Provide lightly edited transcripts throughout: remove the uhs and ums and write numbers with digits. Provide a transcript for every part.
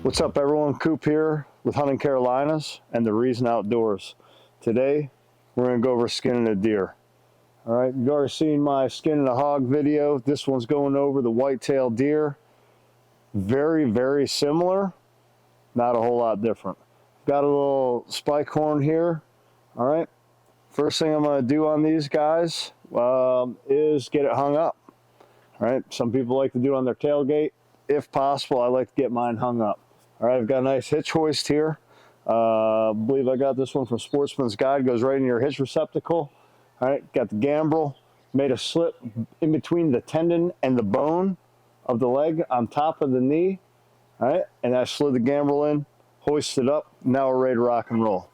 What's up everyone, Coop here with Hunting Carolinas and The Reason Outdoors. Today we're going to go over skinning a deer. Alright, you've already seen my skinning a hog video. This one's going over the white-tailed deer. Very similar, not a whole lot different. Got a little spike horn here. Alright, first thing I'm going to do on these guys is get it hung up. Alright, some people like to do it on their tailgate. If possible, I like to get mine hung up. All right, I've got a nice hitch hoist here. I believe I got this one from Sportsman's Guide. Goes right in your hitch receptacle. All right, got the gambrel. Made a slit in between the tendon and the bone of the leg on top of the knee. All right, and I slid the gambrel in, hoisted it up. Now we're ready to rock and roll.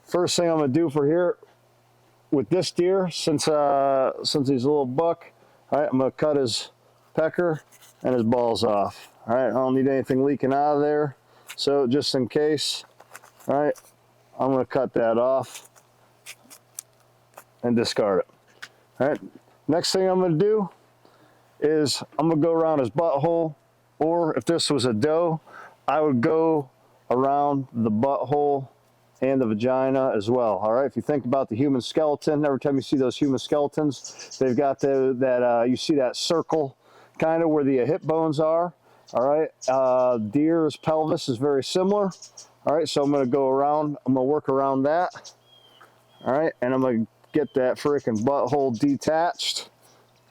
First thing I'm gonna do for here with this deer, since he's a little buck, all right, I'm gonna cut his pecker and his balls off. All right, I don't need anything leaking out of there. So just in case, all right, I'm going to cut that off and discard it. All right, next thing I'm going to do is I'm going to go around his butthole, or if this was a doe, I would go around the butthole and the vagina as well. All right, if you think about the human skeleton, every time you see those human skeletons, they've got you see that circle kind of where the hip bones are. All right, deer's pelvis is very similar. All right, so I'm going to go around, I'm going to work around that. All right, and I'm going to get that freaking butthole detached,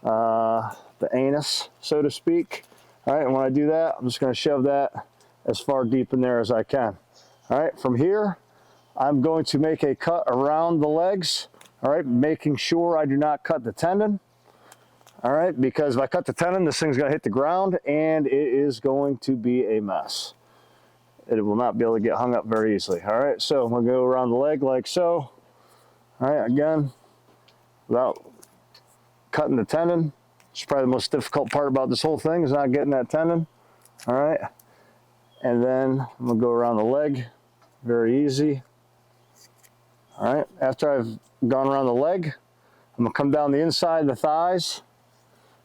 the anus, so to speak. All right, and when I do that, I'm just going to shove that as far deep in there as I can. All right, from here, I'm going to make a cut around the legs. All right, making sure I do not cut the tendon. All right, because if I cut the tendon, this thing's going to hit the ground and it is going to be a mess. It will not be able to get hung up very easily. All right, so I'm going to go around the leg like so. All right, again, without cutting the tendon. It's probably the most difficult part about this whole thing is not getting that tendon. All right, and then I'm going to go around the leg. Very easy. All right, after I've gone around the leg, I'm going to come down the inside of the thighs.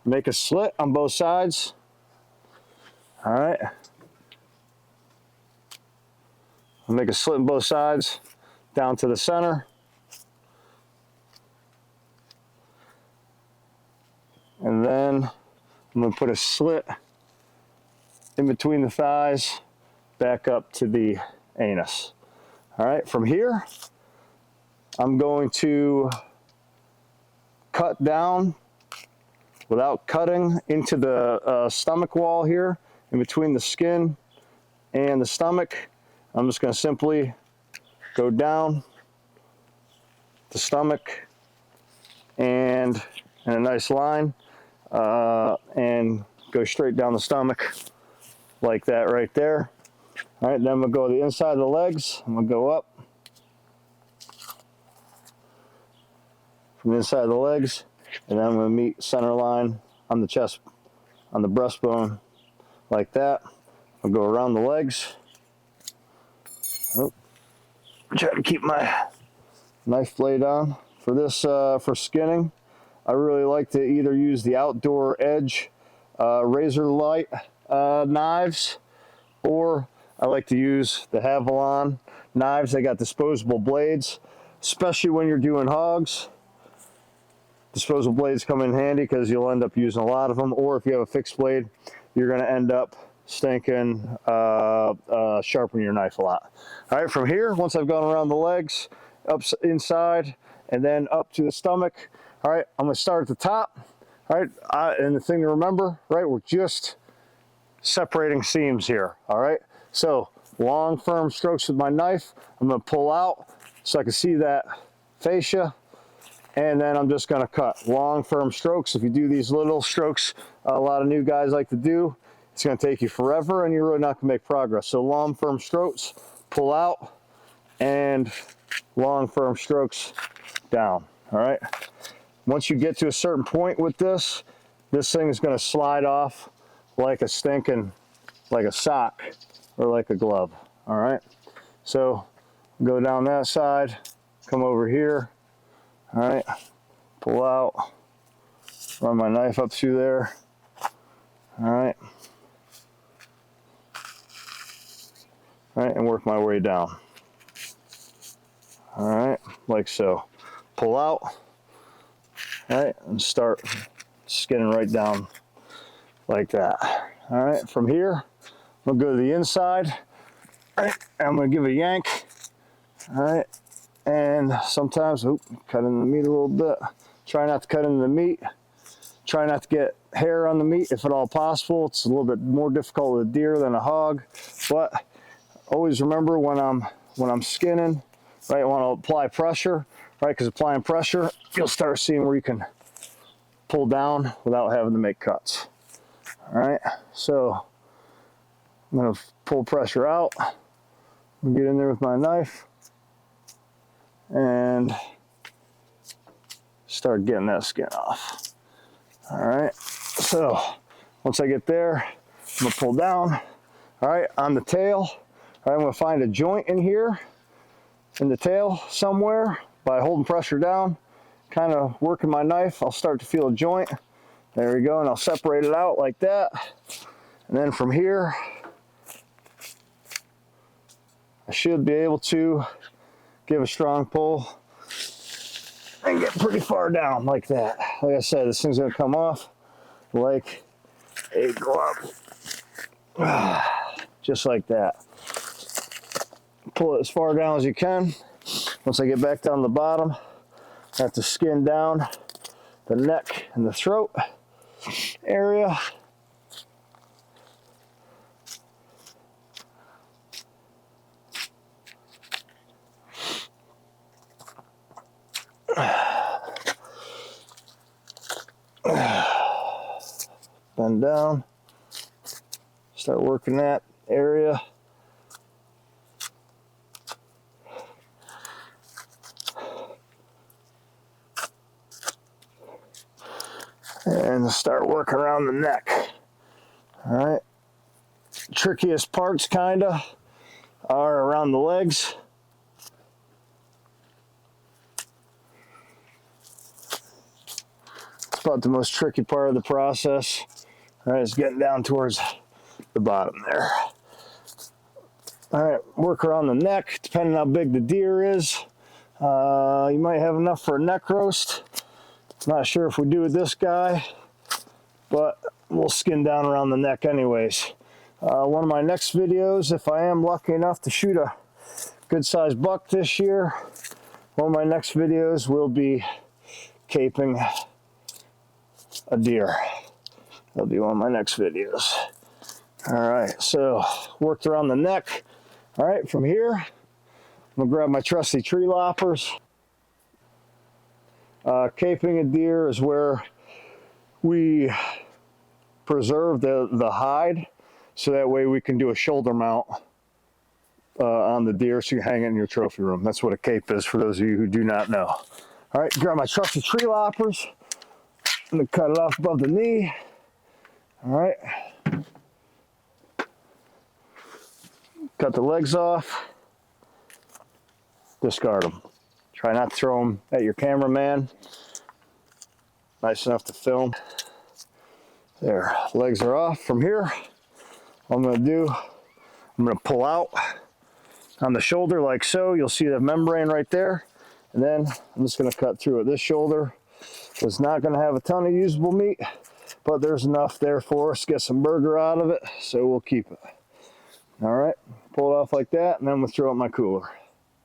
Make a slit on both sides. All right. I'll make a slit on both sides down to the center. And then I'm going to put a slit in between the thighs back up to the anus. All right. From here, I'm going to cut down without cutting into the stomach wall here, in between the skin and the stomach. I'm just going to simply go down the stomach and in a nice line and go straight down the stomach like that right there. All right, then I'm going to go to the inside of the legs. I'm going to go up from the inside of the legs. And then I'm going to meet center line on the chest, on the breastbone, like that. I'll go around the legs. Oh, try to keep my knife blade on. For this, for skinning, I really like to either use the Outdoor Edge razor light knives, or I like to use the Havalon knives. They got disposable blades, especially when you're doing hogs. Disposable blades come in handy because you'll end up using a lot of them, or if you have a fixed blade, you're going to end up sharpening your knife a lot. All right, from here, once I've gone around the legs, up inside, and then up to the stomach, all right, I'm going to start at the top. All right, and the thing to remember, right, we're just separating seams here. All right, so long, firm strokes with my knife. I'm going to pull out so I can see that fascia. And then I'm just going to cut long, firm strokes. If you do these little strokes, a lot of new guys like to do, it's going to take you forever and you're really not going to make progress. So long, firm strokes, pull out, and long, firm strokes down. All right. Once you get to a certain point with this thing is going to slide off like a sock or like a glove. All right. So go down that side, come over here. All right, pull out, run my knife up through there. All right. All right, and work my way down. All right, like so. Pull out, all right, and start skinning right down like that. All right, from here, I'm gonna go to the inside. All right, I'm gonna give a yank. All right, and sometimes, cut in the meat a little bit. Try not to cut into the meat. Try not to get hair on the meat if at all possible. It's a little bit more difficult with a deer than a hog, but always remember when I'm skinning, right, I want to apply pressure, right, because applying pressure, you'll start seeing where you can pull down without having to make cuts. All right, so I'm going to pull pressure out. I'm going to get in there with my knife and start getting that skin off. All right, so once I get there, I'm going to pull down. All right, on the tail, all right, I'm going to find a joint in here in the tail somewhere. By holding pressure down, kind of working my knife, I'll start to feel a joint. There we go, and I'll separate it out like that. And then from here, I should be able to give a strong pull and get pretty far down like that. Like I said, this thing's gonna come off like a glove. Just like that. Pull it as far down as you can. Once I get back down the bottom, I have to skin down the neck and the throat area. Bend down, start working that area. And start working around the neck. All right, trickiest parts kinda are around the legs. It's about the most tricky part of the process. All right, it's getting down towards the bottom there. All right, work around the neck, depending on how big the deer is. You might have enough for a neck roast. Not sure if we do with this guy, but we'll skin down around the neck anyways. One of my next videos, if I am lucky enough to shoot a good sized buck this year, one of my next videos will be caping a deer. That'll be one of my next videos. All right, so worked around the neck. All right, from here, I'm gonna grab my trusty tree loppers. Caping a deer is where we preserve the hide, so that way we can do a shoulder mount on the deer so you hang it in your trophy room. That's what a cape is for those of you who do not know. All right, grab my trusty tree loppers. I'm gonna cut it off above the knee. All right. Cut the legs off. Discard them. Try not to throw them at your cameraman. Nice enough to film. There, legs are off. From here, what I'm gonna do, I'm gonna pull out on the shoulder like so. You'll see the membrane right there. And then I'm just gonna cut through it. This shoulder is not gonna have a ton of usable meat, but there's enough there for us to get some burger out of it, so we'll keep it. All right, pull it off like that, and then we'll throw it in my cooler.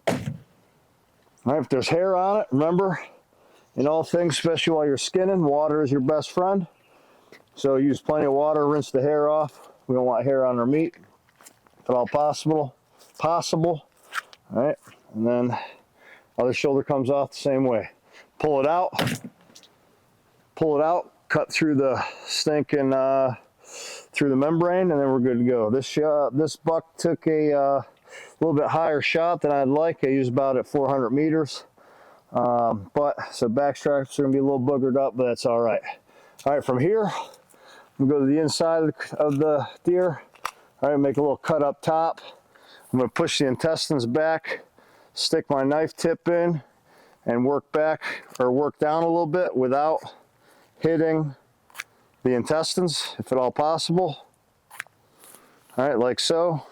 All right, if there's hair on it, remember, in all things, especially while you're skinning, water is your best friend. So use plenty of water, rinse the hair off. We don't want hair on our meat, if at all possible. All right, and then other shoulder comes off the same way. Pull it out, cut through the stinking, through the membrane, and then we're good to go. This buck took a little bit higher shot than I'd like. I used about at 400 meters. So back straps are gonna be a little boogered up, but that's all right. All right, from here, I'm gonna go to the inside of the deer. All right, make a little cut up top. I'm gonna push the intestines back, stick my knife tip in, and work back or work down a little bit without hitting the intestines, if at all possible. All right, like so.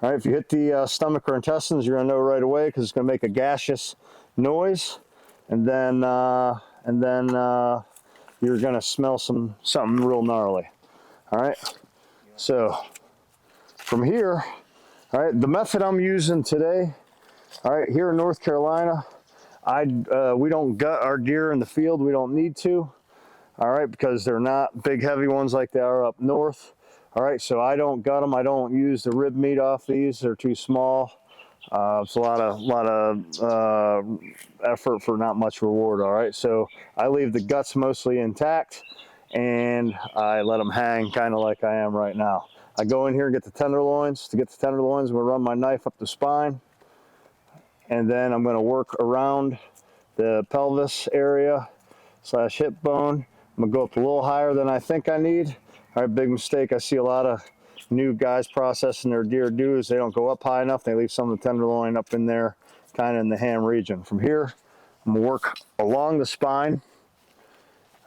All All right, if you hit the stomach or intestines, you're gonna know right away because it's gonna make a gaseous noise, and then you're gonna smell something real gnarly. All right, so from here, all right, the method I'm using today, all right, here in North Carolina, we don't gut our deer in the field. We don't need to, all right, because they're not big, heavy ones like they are up north. All right, so I don't gut them. I don't use the rib meat off these. They're too small. It's a lot of effort for not much reward. All right, so I leave the guts mostly intact, and I let them hang kind of like I am right now. I go in here and get the tenderloins. To get the tenderloins, I'm gonna run my knife up the spine, and then I'm gonna work around the pelvis area / hip bone. I'm gonna go up a little higher than I think I need. All right, big mistake I see a lot of new guys processing their deer do is they don't go up high enough. They leave some of the tenderloin up in there, kind of in the ham region. From here, I'm gonna work along the spine.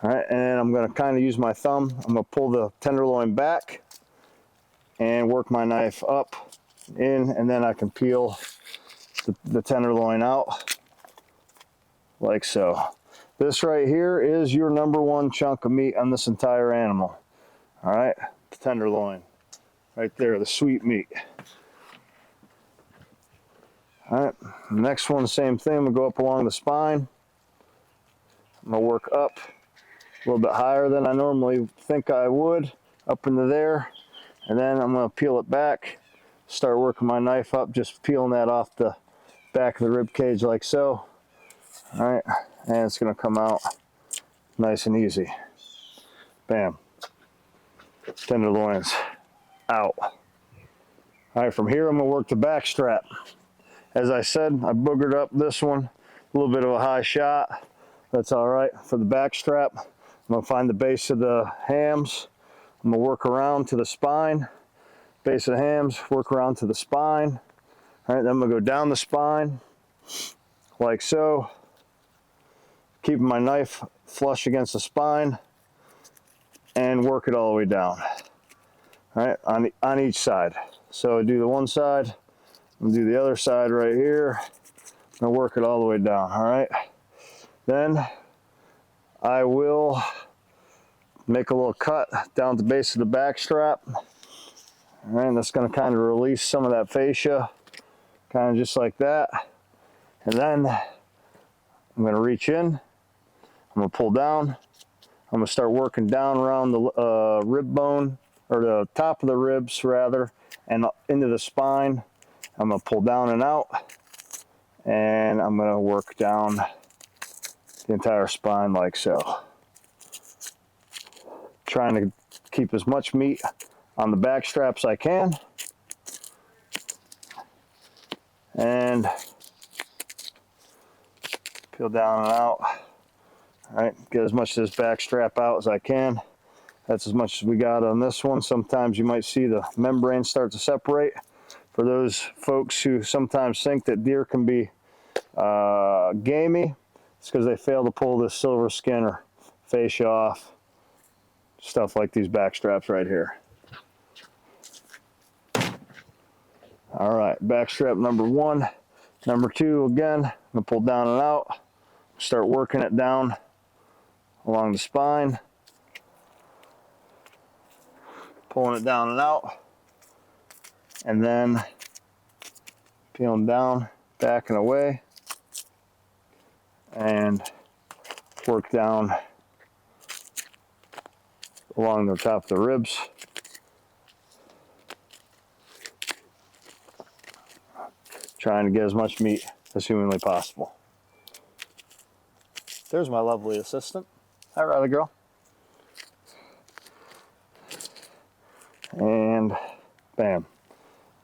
All right, and I'm gonna kind of use my thumb. I'm gonna pull the tenderloin back and work my knife up, in, and then I can peel the tenderloin out like so. This right here is your #1 chunk of meat on this entire animal. All right, the tenderloin, right there, the sweet meat. All right, next one, same thing. I'm gonna go up along the spine. I'm gonna work up a little bit higher than I normally think I would, up into there, and then I'm gonna peel it back, start working my knife up, just peeling that off the back of the rib cage like so. All right, and it's gonna come out nice and easy. Bam. Tenderloins out. All right, from here I'm gonna work the back strap. As I said, I boogered up this one, a little bit of a high shot. That's all right for the back strap. I'm gonna find the base of the hams. I'm gonna work around to the spine, base of the hams, work around to the spine. All right, then I'm gonna go down the spine like so, keeping my knife flush against the spine, and work it all the way down. All right, on each side. So I do the one side, I'm gonna do the other side right here, and work it all the way down. All right, then I will make a little cut down at the base of the back strap. All right, and that's gonna kind of release some of that fascia, kind of just like that. And then I'm gonna reach in, I'm gonna pull down, I'm gonna start working down around the rib bone, or the top of the ribs rather, and into the spine. I'm gonna pull down and out, and I'm gonna work down the entire spine like so. Trying to keep as much meat on the back straps I can. And peel down and out. All right, get as much of this back strap out as I can. That's as much as we got on this one. Sometimes you might see the membrane start to separate. For those folks who sometimes think that deer can be gamey, it's because they fail to pull this silver skin or fascia off. Stuff like these back straps right here. All right, back strap #1. #2, again, I'm gonna pull down and out, start working it down along the spine, pulling it down and out, and then peeling down, back and away, and work down along the top of the ribs. Trying to get as much meat as humanly possible. There's my lovely assistant. Hi, Riley girl. And bam.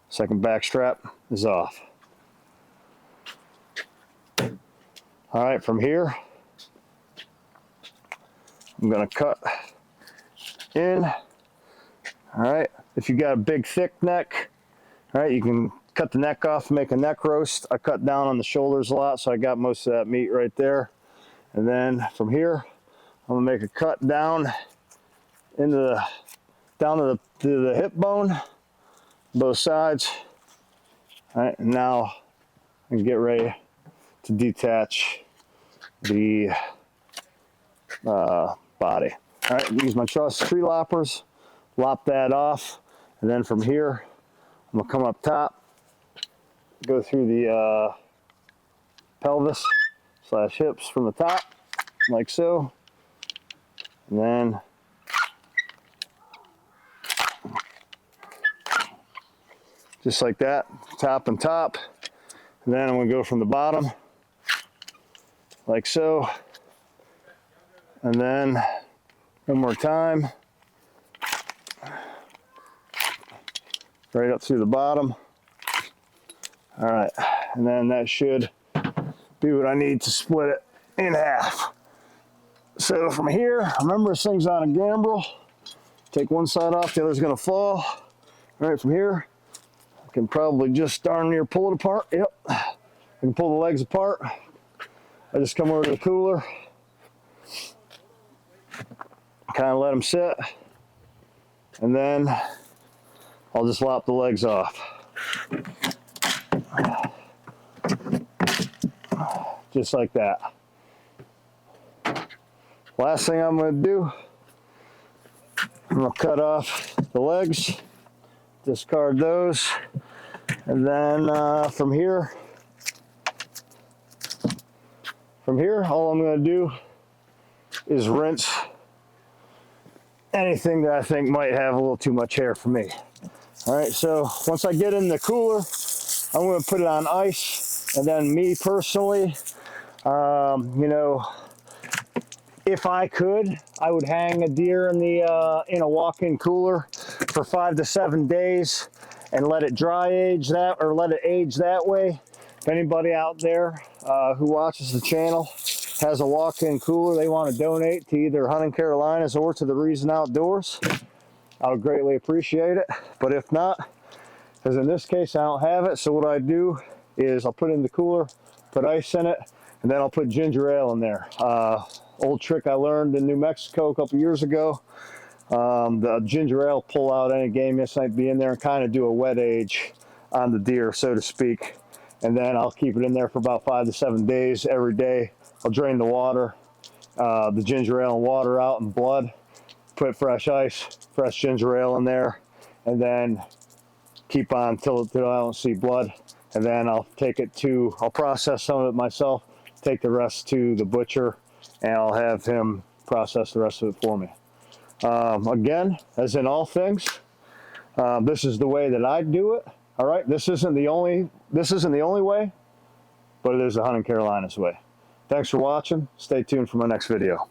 Second back strap is off. All right, from here, I'm gonna cut in. All right, if you got a big thick neck, all right, you can cut the neck off and make a neck roast. I cut down on the shoulders a lot, so I got most of that meat right there. And then from here, I'm gonna make a cut down into the to the hip bone, both sides. All right, now I can get ready to detach the body. All right, use my truss tree loppers, lop that off, and then from here, I'm gonna come up top, go through the pelvis / hips from the top, like so, and then just like that, top and top, and then I'm gonna go from the bottom, like so, and then one more time, right up through the bottom. All right, and then that should be what I need to split it in half. So from here, remember this thing's on a gambrel. Take one side off, the other's gonna fall. All right, from here, I can probably just darn near pull it apart. Yep, I can pull the legs apart. I just come over to the cooler, kind of let them sit, and then I'll just lop the legs off. Just like that. Last thing I'm going to do, I'm going to cut off the legs, discard those, and then from here, all I'm going to do is rinse anything that I think might have a little too much hair for me. All right, so once I get in the cooler, I'm going to put it on ice, and then me personally, you know, if I could, I would hang a deer in the in a walk-in cooler for 5 to 7 days and let it dry age that, or let it age that way. If anybody out there who watches the channel has a walk-in cooler they want to donate to either Hunting Carolinas or to the Reason Outdoors, I would greatly appreciate it. But if not, because in this case I don't have it, so what I do is I'll put it in the cooler, put ice in it, and then I'll put ginger ale in there. Old trick I learned in New Mexico a couple years ago. The ginger ale pull out any game mist might be in there and kind of do a wet age on the deer, so to speak. And then I'll keep it in there for about 5 to 7 days every day. I'll drain the water, the ginger ale and water out and blood, put fresh ice, fresh ginger ale in there, and then keep on till I don't see blood. And then I'll take it to, I'll process some of it myself, take the rest to the butcher, and I'll have him process the rest of it for me. Again, as in all things, this is the way that I do it. All right, this isn't the only way, but it is the Hunting Carolinas way. Thanks for watching. Stay tuned for my next video.